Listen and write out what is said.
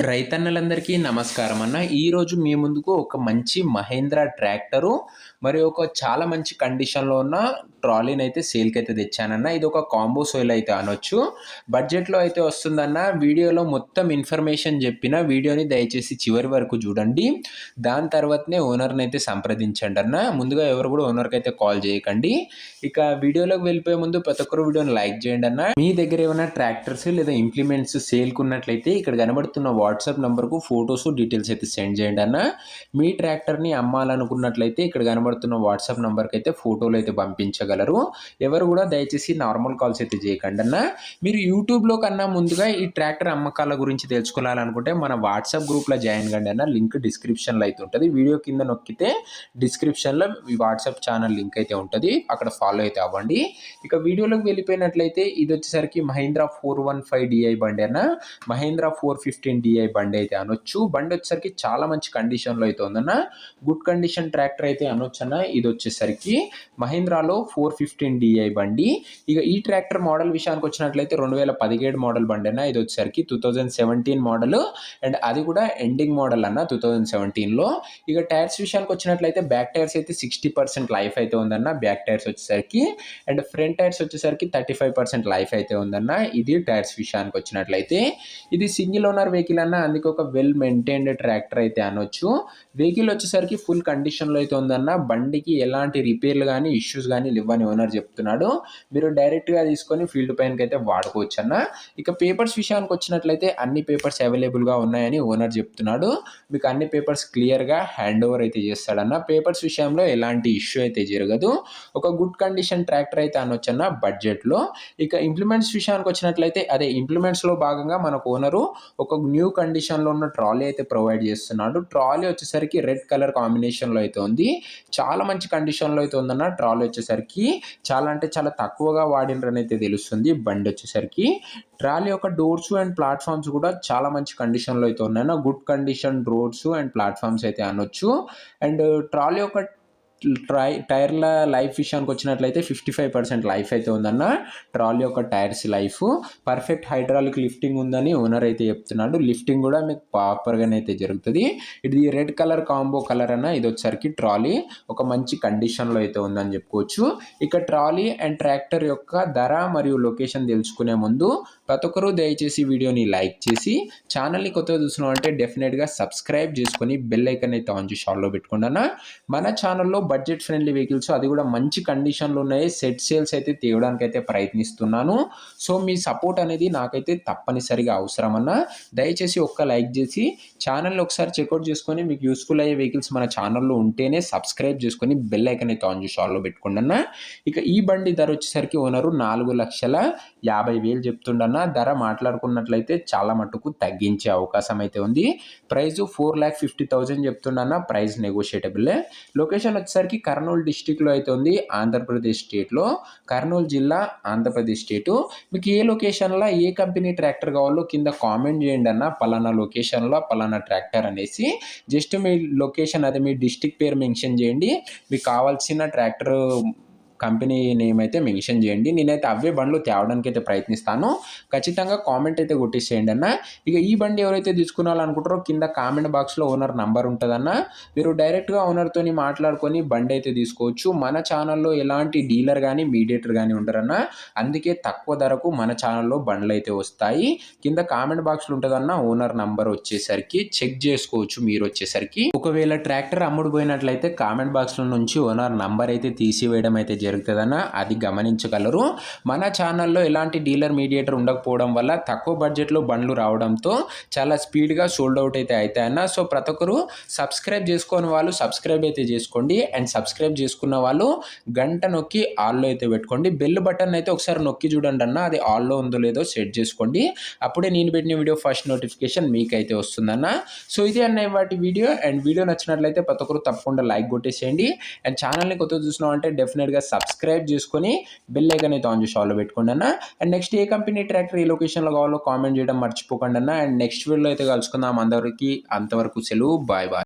రైతన్నలందరికీ నమస్కారం అన్న. ఈరోజు మీ ముందుకు ఒక మంచి మహేంద్ర ట్రాక్టరు మరియు ఒక చాలా మంచి కండిషన్‌లో ఉన్న ట్రాలీని అయితే సేల్‌కి అయితే తెచ్చానన్న. ఇది ఒక కాంబో సేల్ అయితే అనొచ్చు. బడ్జెట్‌లో అయితే వస్తుందన్న. వీడియోలో మొత్తం ఇన్ఫర్మేషన్ చెప్పిన. వీడియోని దయచేసి చివరి వరకు చూడండి. దాని తర్వాతనే ఓనర్‌ని అయితే సంప్రదించండి అన్న. ముందుగా ఎవరు కూడా ఓనర్‌కి అయితే కాల్ చేయకండి. ఇక వీడియోలోకి వెళ్ళిపోయే ముందు ప్రతి ఒక్కరు వీడియోని లైక్ చేయండి అన్న. మీ దగ్గర ఏమైనా ట్రాక్టర్స్ లేదా ఇంప్లిమెంట్స్ సేల్‌కి ఉన్నట్లయితే ఇక్కడ కనబడుతున్న వాట్సాప్ నంబర్‌కు ఫోటోస్, డీటెయిల్స్ అయితే సెండ్ చేయండి అన్న. మీ ట్రాక్టర్‌ని అమ్మాలనుకున్నట్లయితే ఇక్కడ కనబడుతున్న వాట్సాప్ నంబర్‌కి అయితే ఫోటోలు అయితే పంపించగలరు. ఎవరు కూడా దయచేసి నార్మల్ కాల్స్ అయితే చేయకండి అన్న. మీరు యూట్యూబ్‌లో కన్నా ముందుగా ఈ ట్రాక్టర్ అమ్మకాల గురించి తెలుసుకోవాలనుకుంటే మన వాట్సాప్ గ్రూప్‌లో జాయిన్ కండి అన్న. లింక్ డిస్క్రిప్షన్‌లో అయితే ఉంటుంది. వీడియో కింద నొక్కితే డిస్క్రిప్షన్‌లో ఈ వాట్సాప్ ఛానల్ లింక్ అయితే ఉంటుంది. అక్కడ ఫాలో అయితే అవ్వండి. ఇక వీడియోలోకి వెళ్ళిపోయినట్లయితే ఇది వచ్చేసరికి మహీంద్రా 415 DI బండి అన్న. మహీంద్రా 415 DI బండి అయితే అనొచ్చు. బండి వచ్చేసరికి చాలా మంచి కండిషన్‌లో అయితే ఉందన్న. గుడ్ కండిషన్ ట్రాక్టర్ అయితే అనొచ్చు అన్న. ఇది వచ్చేసరికి మహీంద్రాలో 415 DI బండి. ఇక ఈ ట్రాక్టర్ మోడల్ విషయానికి వచ్చినట్లయితే 2017 మోడల్ బండి అన్న. ఇది వచ్చేసరికి 2017 మోడల్ అండ్ అది కూడా ఎండింగ్ మోడల్ అన్న 2017లో. ఇక టైర్స్ విషయానికి వచ్చినట్లయితే బ్యాక్ టైర్స్ అయితే 60% లైఫ్ అయితే ఉందన్న. బ్యాక్ టైర్స్ వచ్చేసరికి అండ్ ఫ్రంట్ టైర్స్ వచ్చేసరికి 35% లైఫ్ అయితే ఉందన్న. ఇది టైర్స్ విషయానికి వచ్చినట్లయితే ఇది సింగిల్ ఓనర్ వెహికల్ అన్న. అందుకే ఒక వెల్ మెయింటైన్డ్ ట్రాక్టర్ అయితే అనొచ్చు. వెహికల్ వచ్చేసరికి ఫుల్ కండిషన్లో అయితే ఉందన్న. బండికి ఎలాంటి రిపేర్లు కానీ ఇష్యూస్ కానీ లేవని ఓనర్ చెప్తున్నాడు. మీరు డైరెక్ట్గా తీసుకొని ఫీల్డ్ పైనకి అయితే వాడుకోవచ్చు అన్న. ఇక పేపర్స్ విషయానికి వచ్చినట్లయితే అన్ని పేపర్స్ అవైలబుల్గా ఉన్నాయని ఓనర్ చెప్తున్నాడు. మీకు అన్ని పేపర్స్ క్లియర్గా హ్యాండ్ ఓవర్ అయితే చేస్తాడన్న. పేపర్స్ విషయంలో ఎలాంటి ఇష్యూ అయితే జరగదు. ఒక గుడ్ కండిషన్ ట్రాక్టర్ అయితే అనొచ్చు అన్న బడ్జెట్లో. ఇక ఇంప్లిమెంట్స్ విషయానికి వచ్చినట్లయితే అదే ఇంప్లిమెంట్స్లో భాగంగా మనకు ఓనరు ఒక న్యూ కండిషన్లో ఉన్న ట్రాలీ అయితే ప్రొవైడ్ చేస్తున్నాడు. ట్రాలీ వచ్చేసరికి రెడ్ కలర్ కాంబినేషన్లో అయితే ఉంది. చాలా మంచి కండిషన్లో అయితే ఉందన్న. ట్రాలీ వచ్చేసరికి చాలా అంటే చాలా తక్కువగా వాడినరని అయితే తెలుస్తుంది. బండి వచ్చేసరికి ట్రాలీ యొక్క డోర్స్ అండ్ ప్లాట్ఫామ్స్ కూడా చాలా మంచి కండిషన్లో అయితే ఉన్నాయన్న. Good condition doors and platforms అయితే అనొచ్చు. అండ్ ట్రాలీ యొక్క టైర్ల లైఫ్ విషయానికి వచ్చినట్లయితే 55% లైఫ్ అయితే ఉందన్న. ట్రాలీ యొక్క tyres life perfect hydraulic lifting ఉందని ఓనర్ అయితే చెప్తున్నాడు. లిఫ్టింగ్ కూడా మీకు ప్రాపర్గానే అయితే జరుగుతుంది. ఇది రెడ్ కలర్ కాంబో కలర్ అన్న. ఇది వచ్చేసరికి ట్రాలీ ఒక మంచి కండిషన్లో అయితే ఉందని చెప్పుకోవచ్చు. ఇక ట్రాలీ అండ్ ట్రాక్టర్ యొక్క ధర మరియు లొకేషన్ తెలుసుకునే ముందు ప్రతి ఒక్కరూ దయచేసి వీడియోని లైక్ చేసి ఛానల్ని కొత్తగా చూసిన అంటే డెఫినెట్గా సబ్స్క్రైబ్ చేసుకొని బెల్ ఐకాన్ అయితే ఆన్ చేసి ఆన్లో పెట్టుకోండి అన్న. మన ఛానల్లో బడ్జెట్ ఫ్రెండ్లీ వెహికల్స్ అది కూడా మంచి కండిషన్లో ఉన్నాయి. సెట్ సేల్స్ అయితే తేవడానికి అయితే ప్రయత్నిస్తున్నాను. సో మీ సపోర్ట్ అనేది నాకైతే తప్పనిసరిగా అవసరం అన్న. దయచేసి ఒక్క లైక్ చేసి ఛానల్ని ఒకసారి చెక్అవుట్ చేసుకొని మీకు యూస్ఫుల్ అయ్యే వెహికల్స్ మన ఛానల్లో ఉంటేనే సబ్స్క్రైబ్ చేసుకొని బెల్ ఐకాన్ అయితే ఆన్ చేసి ఆన్లో పెట్టుకోండి అన్న. ఇక ఈ బండి ధర వచ్చేసరికి ఓనరు 4,50,000 చెప్తుండన్న. ధర మాట్లాడుకున్నట్లయితే చాలా మటుకు తగ్గించే అవకాశం అయితే ఉంది. ప్రైస్ 4,50,000 చెప్తుండన్న. ప్రైస్ నెగోషియేటబుల్. లొకేషన్ వచ్చేసరికి కర్నూలు డిస్టిక్లో అయితే ఉంది. ఆంధ్రప్రదేశ్ స్టేట్లో కర్నూలు జిల్లా ఆంధ్రప్రదేశ్ స్టేటు. మీకు ఏ లొకేషన్లో ఏ కంపెనీ ట్రాక్టర్ కావాలో కింద కామెంట్ చేయండి అన్న. పలానా లొకేషన్లో పలానా ట్రాక్టర్ అనేసి జస్ట్ మీ లొకేషన్ అదే మీ డిస్టిక్ పేరు మెన్షన్ చేయండి. మీకు కావాల్సిన ట్రాక్టర్ కంపెనీ నేమ్ అయితే మెన్షన్ చేయండి. నేనైతే అవే బండ్లు తేవడానికి అయితే ప్రయత్నిస్తాను. ఖచ్చితంగా కామెంట్ అయితే కొట్టేసేయండి అన్న. ఇక ఈ బండి ఎవరైతే తీసుకోవాలనుకుంటారో కింద కామెంట్ బాక్స్లో ఓనర్ నంబర్ ఉంటుందన్న. మీరు డైరెక్ట్గా ఓనర్తో మాట్లాడుకొని బండి అయితే తీసుకోవచ్చు. మన ఛానల్లో ఎలాంటి డీలర్ కానీ మీడియేటర్ కానీ ఉండరన్న. అందుకే తక్కువ ధరకు మన ఛానల్లో బండ్లు అయితే వస్తాయి. కింద కామెంట్ బాక్స్లో ఉంటుందన్న. ఓనర్ నంబర్ వచ్చేసరికి చెక్ చేసుకోవచ్చు మీరు వచ్చేసరికి. ఒకవేళ ట్రాక్టర్ అమ్ముడు పోయినట్లయితే కామెంట్ బాక్స్లో నుంచి ఓనర్ నంబర్ అయితే తీసివేయడం అయితే జరుగుతుందన్న. అది గమనించగలరు. మన ఛానల్లో ఎలాంటి డీలర్ మీడియేటర్ ఉండకపోవడం వల్ల తక్కువ బడ్జెట్లో బండ్లు రావడంతో చాలా స్పీడ్గా సోల్డ్ అవుట్ అయితే అవుతాయన్న. సో ప్రతి ఒక్కరు సబ్స్క్రైబ్ చేసుకుని వాళ్ళు సబ్స్క్రైబ్ అయితే చేసుకోండి. అండ్ సబ్స్క్రైబ్ చేసుకున్న వాళ్ళు గంట నొక్కి ఆల్లో అయితే పెట్టుకోండి. బెల్ బటన్ అయితే ఒకసారి నొక్కి చూడండి అన్న. అది ఆల్లో ఉందో లేదో సెట్ చేసుకోండి. అప్పుడే నేను పెట్టిన వీడియో ఫస్ట్ నోటిఫికేషన్ మీకైతే వస్తుందన్న. సో ఇది అన్న వాటి వీడియో. అండ్ వీడియో నచ్చినట్లయితే ప్రతి ఒక్కరు తప్పకుండా లైక్ కొట్టేసేయండి. అండ్ ఛానల్ని కొత్తగా చూసినాం అంటే డెఫినెట్గా సబ్స్క్రైబ్ చేసుకొని బెల్ ఐకాన్ అయితే ఆన్ చేసి ఆన్లో పెట్టుకోండి అన్న. అండ్ నెక్స్ట్ ఏ కంపెనీ ట్రాక్టర్ ఏ లొకేషన్లో కావాలో కామెంట్ చేయడం మర్చిపోకండి అన్న. అండ్ నెక్స్ట్ వీడియోలో అయితే కలుసుకుందాం. అందరికీ అంతవరకు సెలవు. Bye bye.